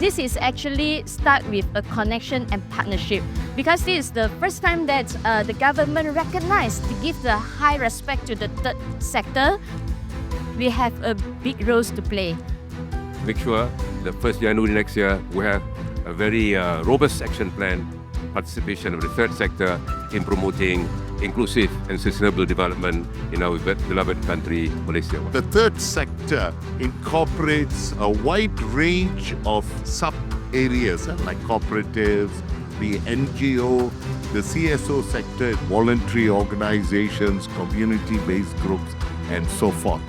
This is actually start with a connection and partnership, because this is the first time that the government recognized to give the high respect to the third sector. We have a big role to play. Make sure the 1st January next year we have a very robust action plan, participation of the third sector in promoting inclusive and sustainable development in our beloved country, Malaysia. The third sector incorporates a wide range of sub-areas like cooperatives, the NGO, the CSO sector, voluntary organizations, community-based groups, and so forth.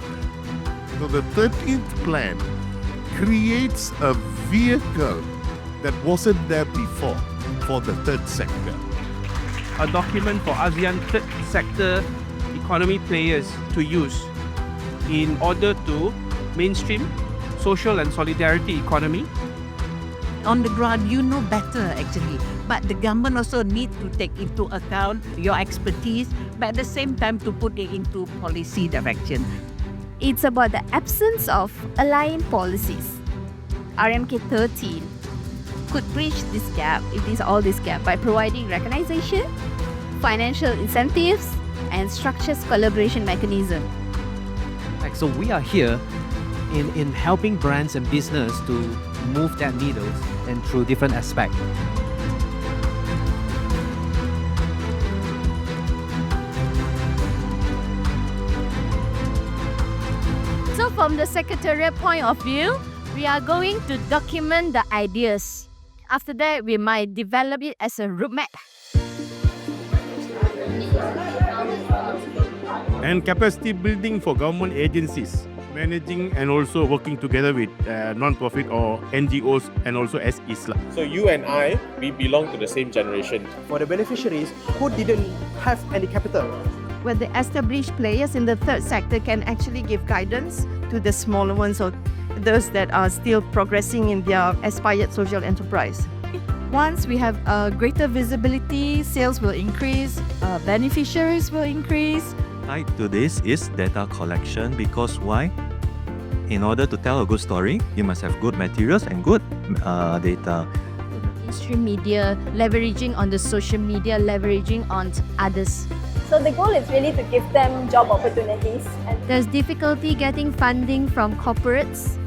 So the 13th plan creates a vehicle that wasn't there before for the third sector. A document for ASEAN third sector economy players to use in order to mainstream social and solidarity economy. On the ground, you know better actually, but the government also need to take into account your expertise, but at the same time to put it into policy direction. It's about the absence of aligned policies. RMK 13 could bridge this gap, all this gap, by providing recognition, financial incentives, and structured collaboration mechanism. So we are here in helping brands and business to move that needles and through different aspects. So from the Secretariat point of view, we are going to document the ideas. After that, we might develop it as a roadmap. And capacity building for government agencies, managing and also working together with non-profit or NGOs and also SEs. So you and I, we belong to the same generation. For the beneficiaries who didn't have any capital, where the established players in the third sector can actually give guidance to the smaller ones or those that are still progressing in their aspired social enterprise. Once we have greater visibility, sales will increase, beneficiaries will increase. Tied to this is data collection, because why? In order to tell a good story, you must have good materials and good data. Mainstream media, leveraging on the social media, leveraging on others. So the goal is really to give them job opportunities. There's difficulty getting funding from corporates,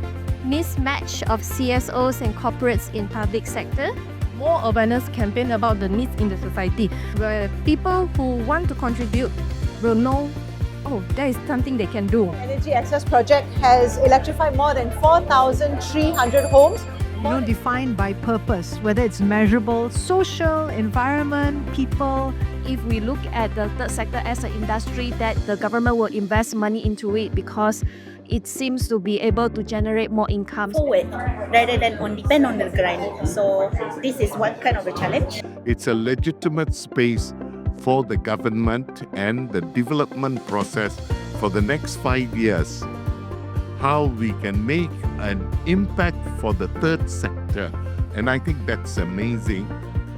mismatch of CSOs and corporates in public sector. More awareness campaign about the needs in the society, where people who want to contribute will know, oh, there is something they can do. Energy Access Project has electrified more than 4,300 homes. Defined by purpose, whether it's measurable, social, environment, people. If we look at the third sector as an industry, that the government will invest money into it because it seems to be able to generate more income. Forward rather than depend on the grind. So this is what kind of a challenge. It's a legitimate space for the government and the development process for the next 5 years. How we can make an impact for the third sector. And I think that's amazing.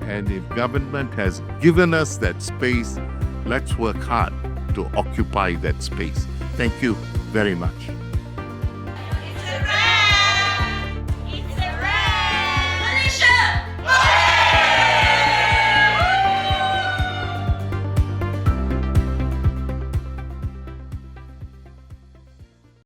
And if government has given us that space, let's work hard to occupy that space. Thank you very much.